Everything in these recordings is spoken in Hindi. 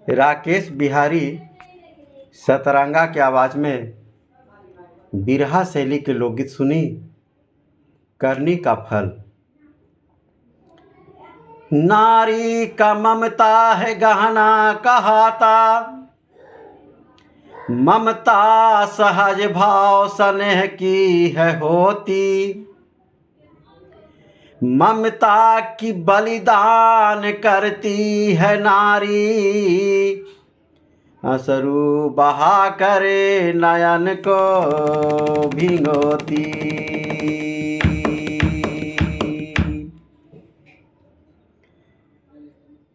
राकेश बिहारी सतरंगा की आवाज़ में बिरहा शैली के लोकगीत सुनी। करनी का फल। नारी का ममता है गहना कहाता, ममता सहज भाव स्नेह की है होती। ममता की बलिदान करती है नारी, अश्रु बहा करे नयन को भिगोती।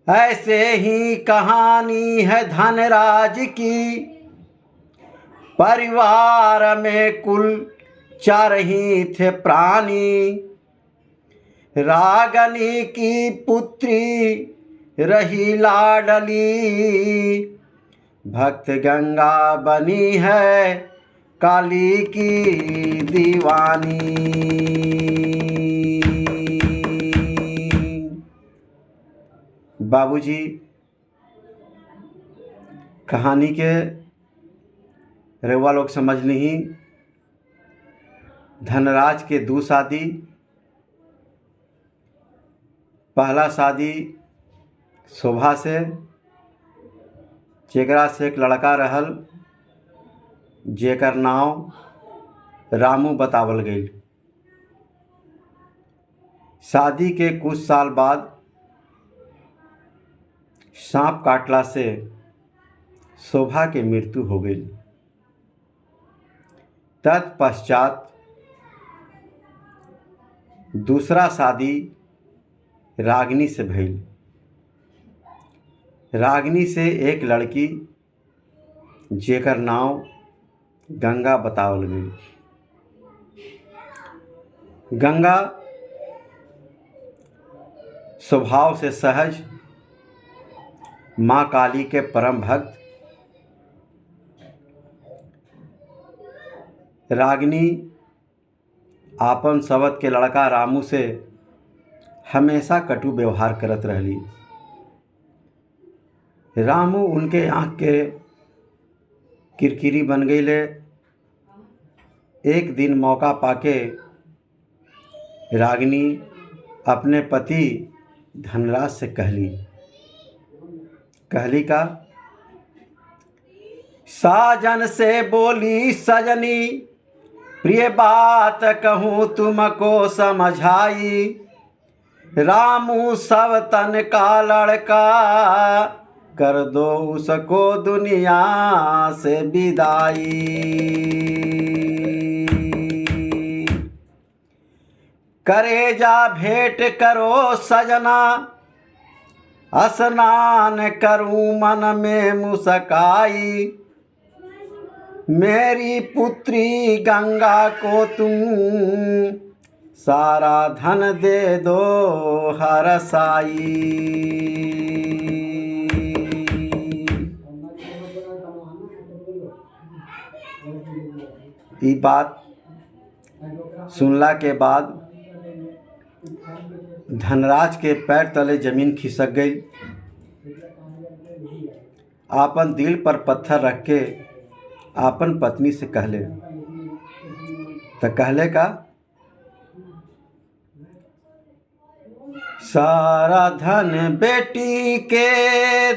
ऐसे ही कहानी है धनराज की। परिवार में कुल 4 ही थे प्राणी। रागनी की पुत्री रही लाडली, भक्त गंगा बनी है काली की दीवानी। बाबूजी कहानी के रेवा लोग समझ नहीं। धनराज के 2 शादी। पहला शादी शोभा से, जेकरा से एक लड़का रहल जेकर नाम रामू बतावल गई। शादी के कुछ साल बाद सांप काटला से शोभा के मृत्यु हो गई। तत्पश्चात दूसरा शादी रागिनी से भइल। रागिनी से एक लड़की जेकर नाम गंगा बतावल गई। गंगा स्वभाव से सहज, माँ काली के परम भक्त। रागिनी आपन सवत के लड़का रामू से हमेशा कटु व्यवहार करत रहली। रामू उनके आँख के किरकिरी बन गईले। एक दिन मौका पाके रागिनी अपने पति धनराज से कहली का, साजन से बोली सजनी, प्रिय बात कहूँ तुमको समझाई। रामू सब तन का लड़का, कर दो उसको दुनिया से विदाई। करेजा भेंट करो सजना, स्नान करूं मन में मुस्काई। मेरी पुत्री गंगा को तुम सारा धन दे दो हरसाई। ये बात सुनला के बाद धनराज के पैर तले जमीन खिसक गई। आपन दिल पर पत्थर रख के आपन पत्नी से कहले का, सारा धन बेटी के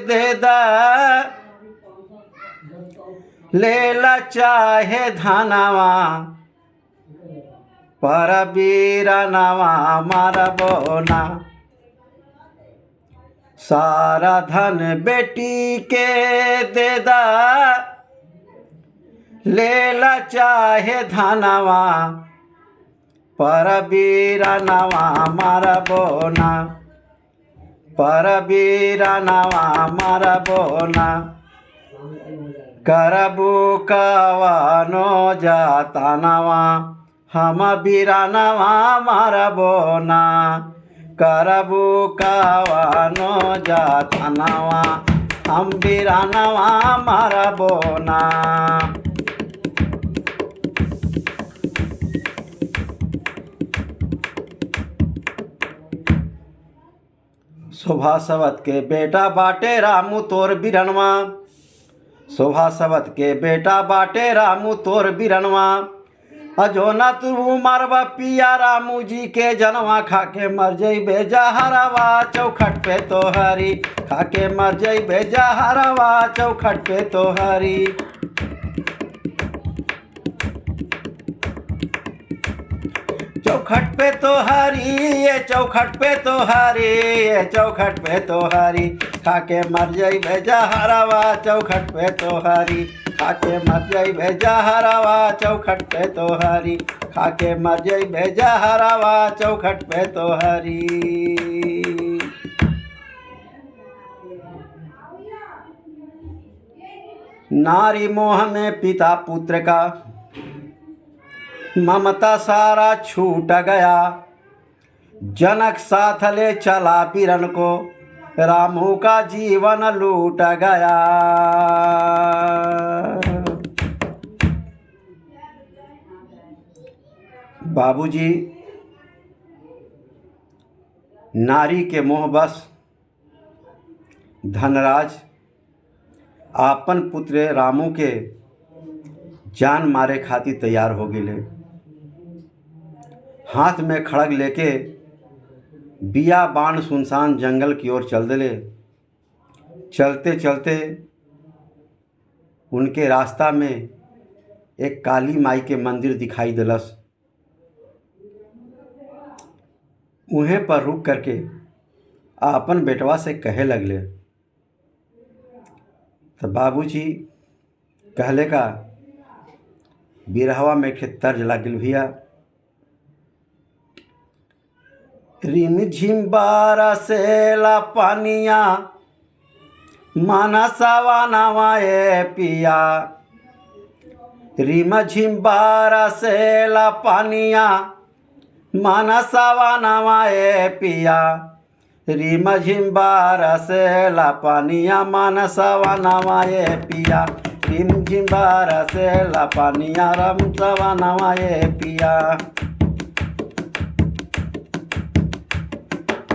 दे दा, लेला चाहे धनवा, पर बीरनवा मारबो ना। सारा धन बेटी के दे दा, लेला चाहे धनवा, पर बीरनवा मारबो ना, पर बीरनवा मारबो ना। करबू कवनो जातनवा, हम बीरनवा मारबो ना। करबू कवनो जातनवा, हम बीरनवा मारबो ना। शोभा सवत के बेटा बाटे रामू तोर बिरनवा, शोभा सवत के बेटा बाटे रामू तोर बिरनवा, अजो न तू मारवा पिया रामू जी के जनवा, खाके मर जइबे जहरवा चौखट पे तोहरी, खाके मर जइबे जहरवा चौखट पे तोहरी। चौखट पे तोहरी ये चौखट पे तोहरी, ये चौखट पे तोहरी, खाके मर जइबे जहरवा चौखट पे तोहरी, खाके मर जइबे जहरवा चौखट पे तोहरी, खाके मर जइबे जहरवा चौखट पे तोहरी। नारी मोह में पिता पुत्र का ममता सारा छूट गया, जनक साथ ले चला बिरन को, रामू का जीवन लूट गया। बाबूजी नारी के मोहबस धनराज आपन पुत्र रामू के जान मारे खातिर तैयार हो गए। हाथ में खड़ग लेके बिया बाण सुनसान जंगल की ओर चल दिले। चलते चलते उनके रास्ता में एक काली माई के मंदिर दिखाई दिलस। उन्हें पर रुक करके आपन बेटवा से कहे लगले। तो बाबूजी कहले का बिरहवा में तर्ज लागिल भैया। रिम झिम बरसेला पानिया मानसवा नवाए पिया, रिम झिम बरसेला पानिया मानसवा नवाए पिया, रिम झिम बरसेला पानिया मानसवा नवाए पिया, रिम झिम बरसेला पानिया रमसवा नवाए पिया।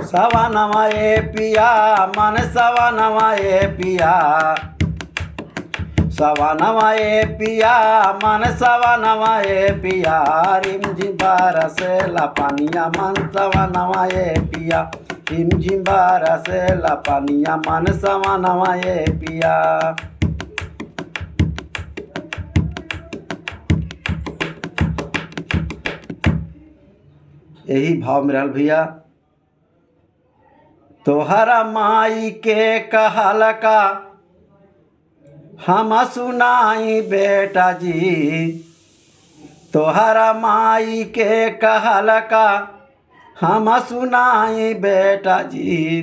सवा नवाए पिया मन सवा नवाए पिया, सवा नवाए पिया मन सवा नवाए पिया, रिम झिम बरसेला पानिया मन सवा नवाए पिया, रिम झिम बरसेला पानिया मन सवा नवाए पिया। यही भाव में रहल भैया। तोहरा माई के कहल का हम सुनाई बेटा जी, तोहरा माई के कहल का हम सुनाई बेटा जी,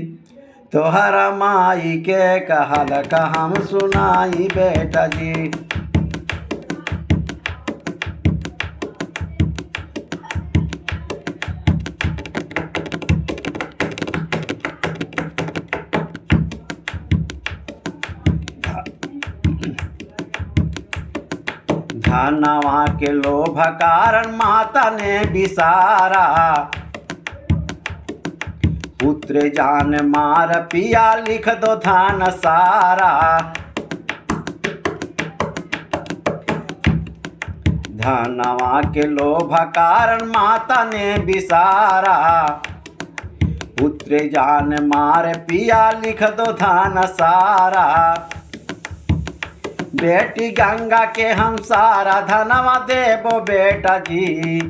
तोहरा माई के कहल का हम सुनाई बेटा जी। धनवा के लोभ कारण माता ने बिसारा, पुत्र जान मार पिया लिख दो धन सारा। धनवा के लोभ कारण माता ने बिसारा, पुत्र जान मार पिया लिख दो धन सारा। बेटी गंगा के हम सारा धनवा देबो बेटा जी,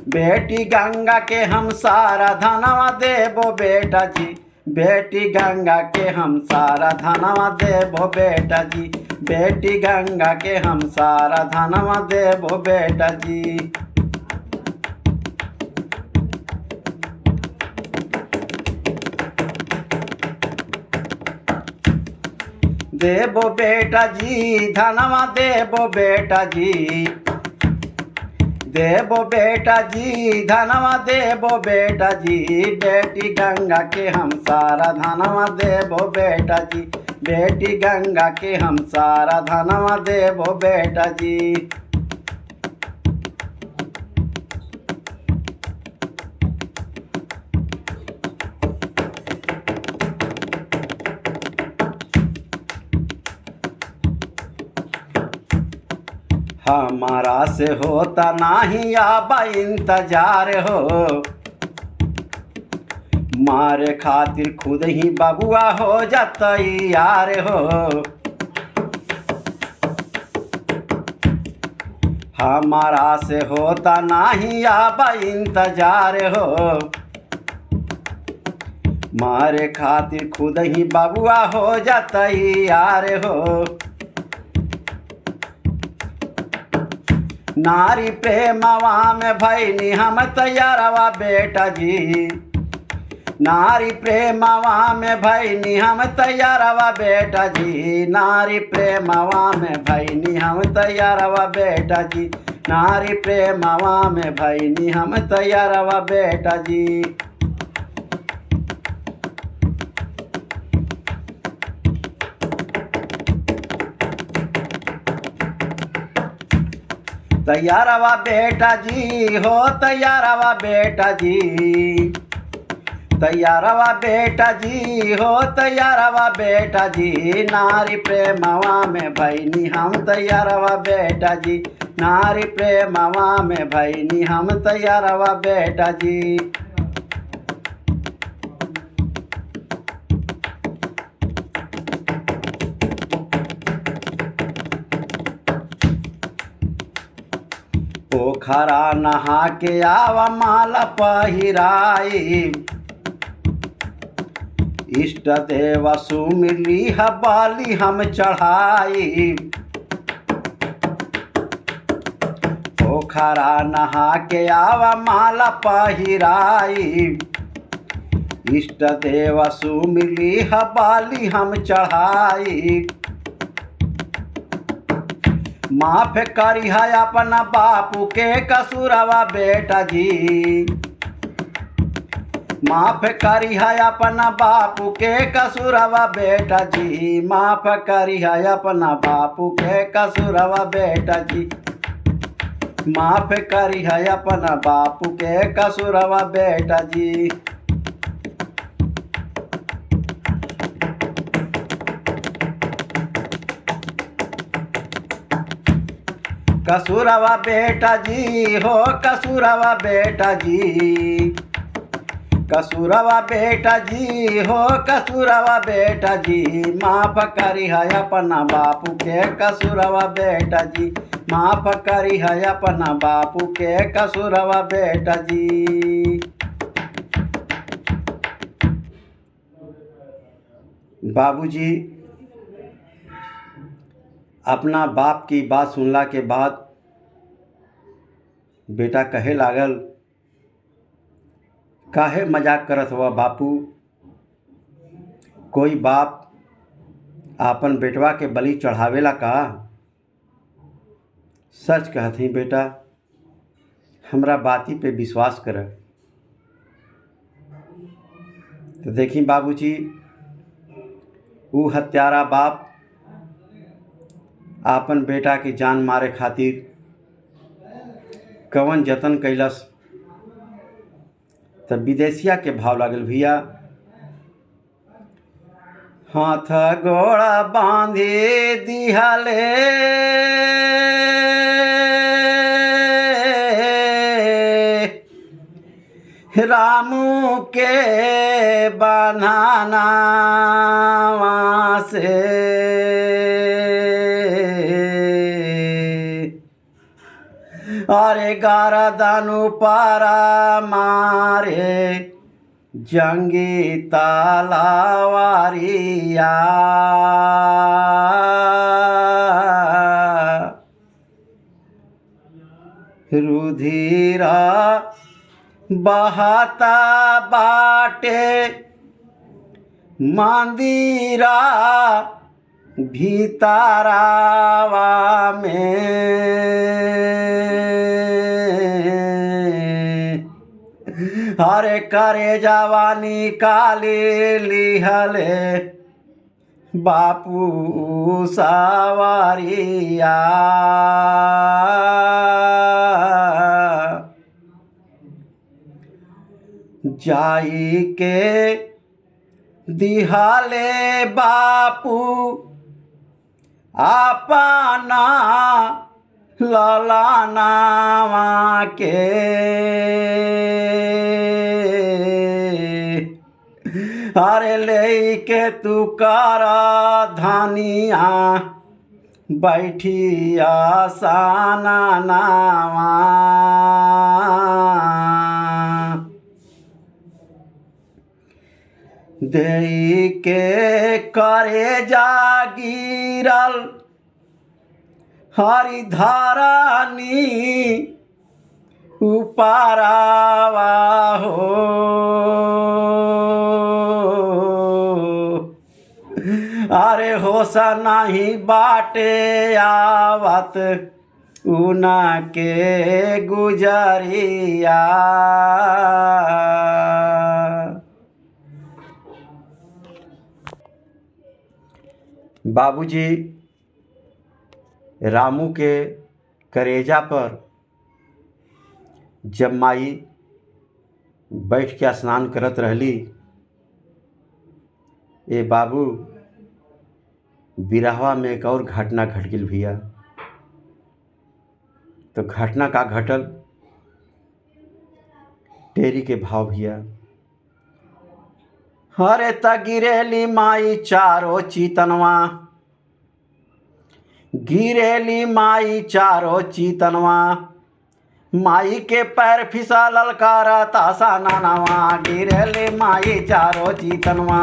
बेटी गंगा के हम सारा धनवा देबो बेटा जी, बेटी गंगा के हम सारा धनवा देबो बेटा जी, बेटी गंगा के हम सारा धनवा देबो बेटा जी। देबो बेटा जी धनवा देबो बेटा जी, देबो बेटा जी धनवा देबो बेटा जी, बेटी गंगा के हम सारा धनवा देबो बेटा जी, बेटी गंगा के हम सारा धनवा देबो बेटा जी। हमारा से होता नाही आबा इंतजार हो, मारे खातिर खुद ही बबुआ हो जाता यार हो। हमारा से होता नाही आबा इंतजार हो, मारे खातिर खुद ही बबुआ हो जाता यार हो। नारी प्रेमवा में भैनी हम तैयारवा बेटा जी, नारी प्रेमवा में भैनी हम तैयारवा बेटा जी, नारी प्रेमवा में भैनी हम तैयारवा बेटा जी, नारी प्रेमवा में भैनी हम तैयारवा बेटा जी। तैयारवा बेटा जी हो, तैयारवा बेटा जी, तैयारवा बेटा जी हो, तैयारवा बेटा जी, नारी प्रेमवा में भैनी हम तैयारवा बेटा जी, नारी प्रेमवा में भैनी हम तैयारवा बेटा जी। पोखरा नहा के आवा माला पहिराई, इष्ट देव सुमिली बाली हम चढ़ाई। पोखरा नहा के आवा माला पहिराई, इष्ट देव सुमिली बाली हम चढ़ाई। माफ करी है अपना बापू के कसूरवा बेटा जी, माफ करी है अपना बापू के कसूरवा बेटा जी, माफ करी है अपना बापू के कसूरवा बेटा जी, माफ करी है अपना बापू के कसूरवा बेटा जी। कसूरवा बेटा जी हो, कसूरवा बेटा जी, कसूरवा बेटा जी हो, कसूरवा बेटा जी, माफ करी है अपना बापू के कसूरवा बेटा जी, माफ करी है अपना बापू के कसूरवा बेटा जी। बाबूजी अपना बाप की बात सुनला के बाद बेटा कहे लागल, काहे मजाक करत हुआ बापू, कोई बाप आपन बेटवा के बलि चढ़ावेला का? सच कहती बेटा, हमरा बाती पे विश्वास कर। तो देखी बाबूजी, ऊ हत्यारा बाप आपन बेटा की जान मारे खातिर कवन जतन कैलस, तब विदेशिया के भाव लागल भैया। हाथ गोड़ा बांधे दिहले रामू के बन्हाना से, अरे गारदानु पारा मारे जंगी तालावारिया, रुधिरा बहाता बाटे मंदिरा भीतरावा में, हरे करे जवानी काली लिहले बापू सवारिया, जाई के दिहाले बापू अपना लाला नावा के अरे ले के तू कारा धानिया बैठी आसाना नावा देई के करे जागिरल हरि धारानी उपारावा हो अरे होसा नहीं बाटे आवत उना के गुजरिया बाबूजी रामू के करेजा पर जब माई बैठ के स्नान करत रहली, ए बाबू बिरहवा में एक और घटना घट गई भैया। तो घटना का घटल टेरी के भाव भैया। हरे त गिरेली माई चारो चीतनवा, गिरेली माई चारो चीतनवा, माई के पैर फिसा ललकारा तासा नानावा। गिरेली माई चारो चीतनवा,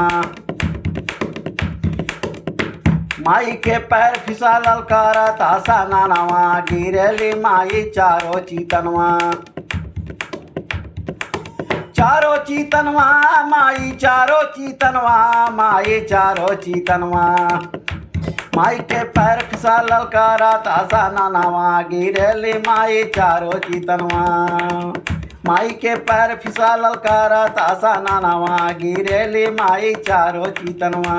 माई के पैर फिसा ललकारा तासा नानावा। गिरेली माई चारो चीतनवा, चारो चीतनवा माई चारो चीतनवा, माई चारो चीतनवा, माई के पैर फिसा ललकारा तासा नानावा। गिरेली माई चारो चीतनवा, माई के पैर फिसा ललकारा तासा नानावा। गिरेली माई चारो चीतनवा।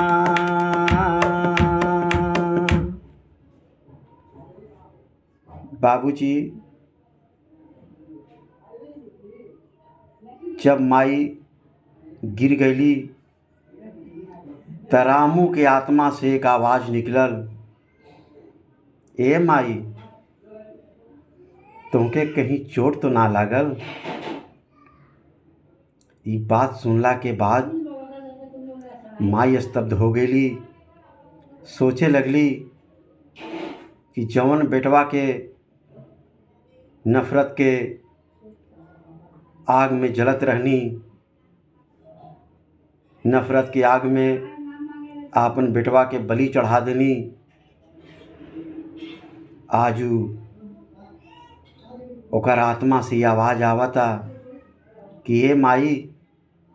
बाबूजी जब माई गिर गईली त रामू के आत्मा से एक आवाज़ निकलल, ए माई तुमके कहीं चोट तो ना लागल। ये बात सुनला के बाद माई स्तब्ध हो गईली। सोचे लगली कि जवन बेटवा के नफ़रत के आग में जलत रहनी, नफ़रत की आग में आपन बेटवा के बलि चढ़ा देनी। आजू ओकर आत्मा से आवाज़ आवता कि ये माई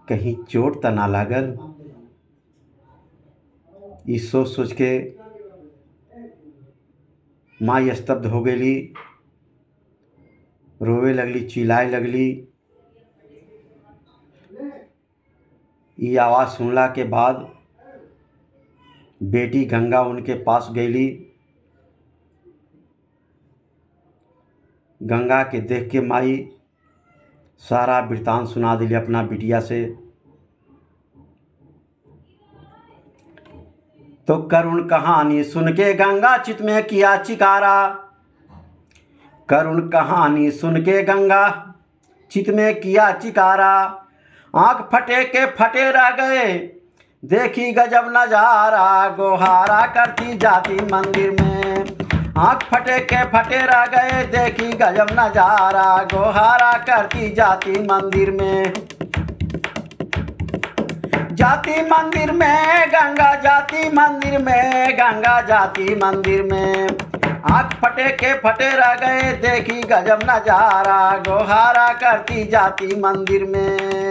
कहीं चोट त ना लागल। ये सोच सोच के माई स्तब्ध हो गई, रोवे लगली, चिल्लाए लगली। ये आवाज़ सुनला के बाद बेटी गंगा उनके पास गईली। गंगा के देख के माई सारा वृतांत सुना दिली अपना बिटिया से। तो करुण कहानी सुन के गंगा चित में किया चिकारा, करुण कहानी सुन के गंगा चित में किया चिकारा। आँख फटे के फटे रह गए देखी गजब नजारा, गोहारा करती जाती मंदिर में। आँख फटे के फटे रह गए देखी गजब नजारा, गोहारा करती जाती मंदिर में। जाती मंदिर में गंगा जाती मंदिर में, गंगा जाती मंदिर में। आँख फटे के फटे रह गए देखी गजब नजारा, गोहारा करती जाती मंदिर में।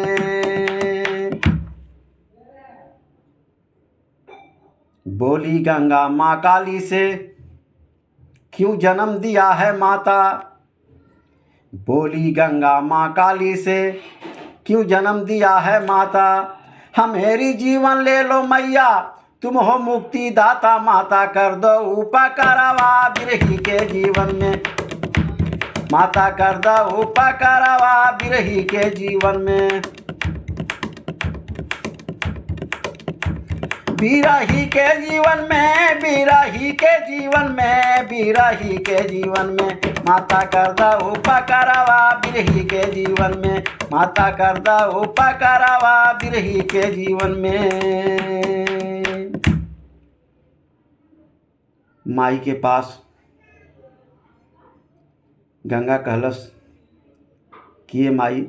बोली गंगा माँ काली से क्यों जन्म दिया है माता, बोली गंगा माँ काली से क्यों जन्म दिया है माता। हमेरी जीवन ले लो मैया तुम हो मुक्ति दाता, माता कर दो उपकारवा बिरही के जीवन में, माता कर दो उपकारवा बिरही के जीवन में। बिरही के जीवन में, बिरही बिरही के जीवन में, बिरही के जीवन में माता करदा उपकारवा, बिरही के जीवन में माता करदा उपकारवा, बिरही के जीवन में। माई के पास गंगा कहलस कि ये माई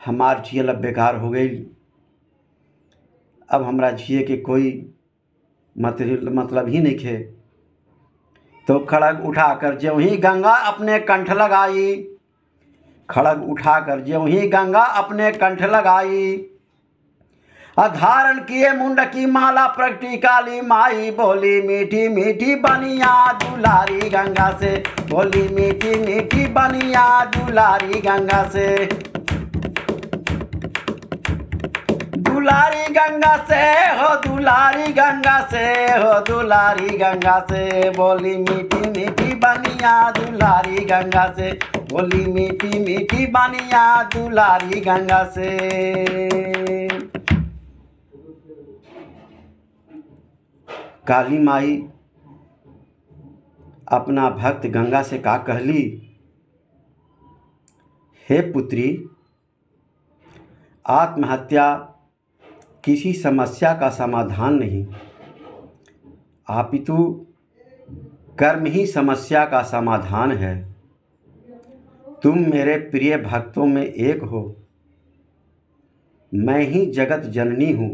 हमार जियल अब बेकार हो गई, अब हमरा जिए के कोई मतलब ही नहीं खे। तो खड़ग उठाकर ज्यों ही गंगा अपने कंठ लगाई, खड़ग उठाकर ज्यों ही गंगा अपने कंठ लगाई, धारण किए मुंड की माला प्रगटी काली माई, बोली मीठी मीठी बनिया दुलारी गंगा से, बोली मीठी मीठी बनिया दुलारी गंगा से, दुलारी गंगा से हो, दुलारी गंगा से हो, दुलारी गंगा से, बोली मीठी मीठी बनिया दुलारी गंगा से, बोली मीठी मीठी बनिया दुलारी गंगा से। काली माई अपना भक्त गंगा से का कहली, हे पुत्री, आत्महत्या किसी समस्या का समाधान नहीं, अपितु कर्म ही समस्या का समाधान है। तुम मेरे प्रिय भक्तों में एक हो, मैं ही जगत जननी हूँ,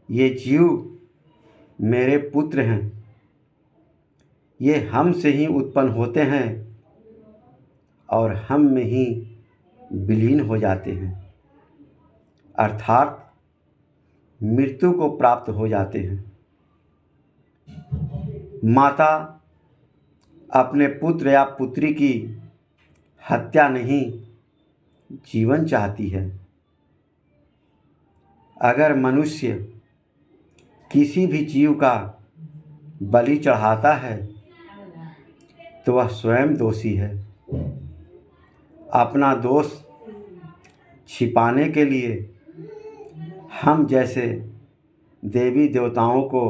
ये जीव मेरे पुत्र हैं, ये हम से ही उत्पन्न होते हैं और हम में ही विलीन हो जाते हैं, अर्थात मृत्यु को प्राप्त हो जाते हैं। माता अपने पुत्र या पुत्री की हत्या नहीं, जीवन चाहती है। अगर मनुष्य किसी भी जीव का बलि चढ़ाता है तो वह स्वयं दोषी है। अपना दोष छिपाने के लिए हम जैसे देवी देवताओं को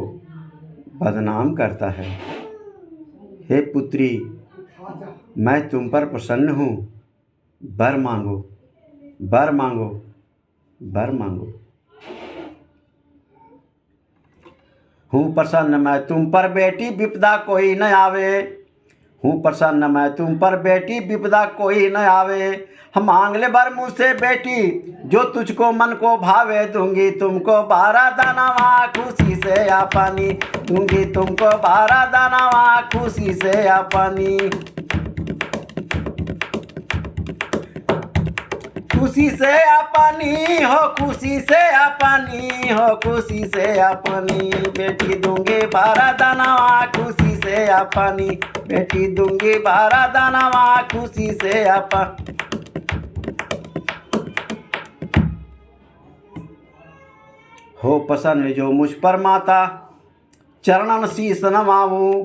बदनाम करता है। हे पुत्री, मैं तुम पर प्रसन्न हूँ, वर मांगो, वर मांगो, वर मांगो। हूँ प्रसन्न मैं तुम पर बेटी, विपदा कोई न आवे, हूँ प्रसन्न मैं तुम पर बेटी, विपदा कोई न आवे। हम मांग ले बर मुझसे बेटी, जो तुझको मन को भावे, दूंगी तुमको 12 दानावा खुशी से या पानी, दूंगी तुमको 12 दानावा खुशी से या पानी। खुशी से या पानी हो, खुशी से या पानी हो, खुशी से या पानी, बेटी दूंगी 12 दानावा खुशी से या पानी, बेटी दूंगी 12 दानावा खुशी से या पानी। हो प्रसन्न जो मुझ पर माता, चरणन शीस नवाऊं,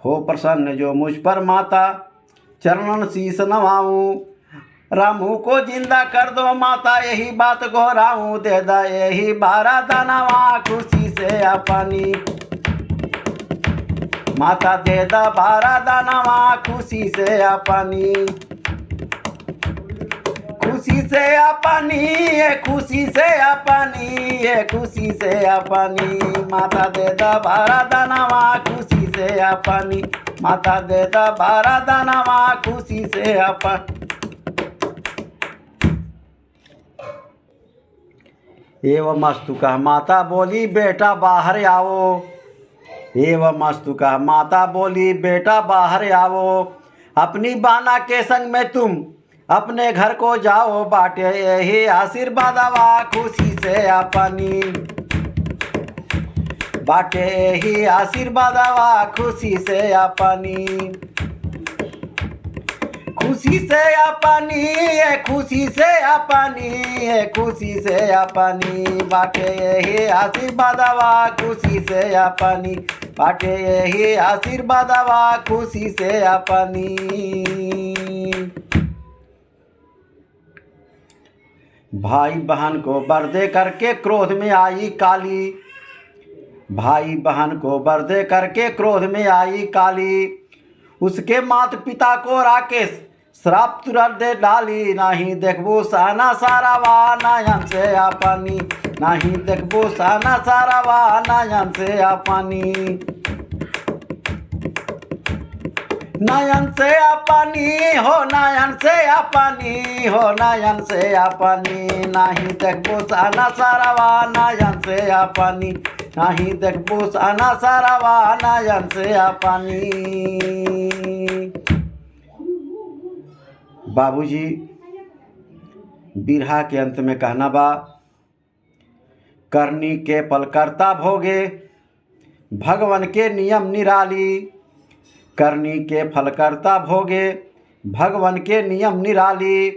हो प्रसन्न जो मुझ पर माता, चरणन शीस नवाऊं। रामू को जिंदा कर दो माता, यही बात घोराऊं, दे दा यही 12 दानावा खुशी से या पानी, माता दे दा 12 दानावा खुशी से या पानी। खुशी से या पानी, ये खुशी से या पानी, ये खुशी से या पानी, माता दे दा 12 दानावा खुशी से या पानी, माता दे दा 12 दानावा खुशी से या पानी। एवं मस्तु कह माता बोली बेटा बाहर आओ, एवं मस्तु कह माता बोली बेटा बाहर आओ। अपनी बाना के संग में तुम अपने घर को जाओ, बाटे यही आशीर्वादवा खुशी से या पानी, बाटे यही आशीर्वादवा खुशी से या पानी। खुशी से या पानी, ये खुशी से या पानी, ये खुशी से या पानी, बाटे यही आशीर्वादवा खुशी से या पानी, बाटे यही आशीर्वादवा खुशी से या पानी। भाई बहन को वर दे करके क्रोध में आई काली, भाई बहन को वर दे करके क्रोध में आई काली, उसके मात पिता को राकेश श्राप तुरंत दे डाली। नहीं देखबो साना सारावा नयन से अपनी, नहीं देखबो साना सारावा नयन से अपनी, नयन से अपनी हो, नयन से अपनी हो, नयन से अपनी। नहीं देखबो साना सारावा नयन से अपनी, नहीं देखबो साना सारावा नयन से अपनी। बाबूजी बिरहा के अंत में कहना बा, करनी के फल करता भोगे भगवान के नियम निराली, करनी के फल करता भोगे भगवान के नियम निराली।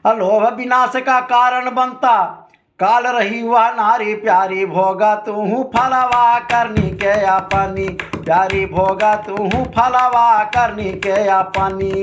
अलोभ विनाश का कारण बनता काल रही वह नारी प्यारी, भोगा तू फलवा करनी के अपनी, प्यारी भोगा तू फलवा करनी के अपनी,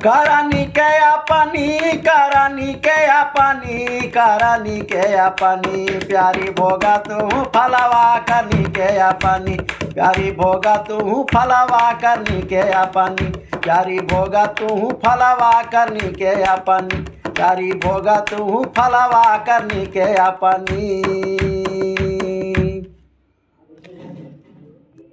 करनी के अपनी, करनी के अपनी, करनी के अपनी, प्यारी भोगा तू फलवा करनी के अपनी, प्यारी भोगा तू फलवा करनी के अपनी, प्यारी भोगा तू फलवा करनी के अपनी, प्यारी भोगा तू फलवा करनी के अपनी।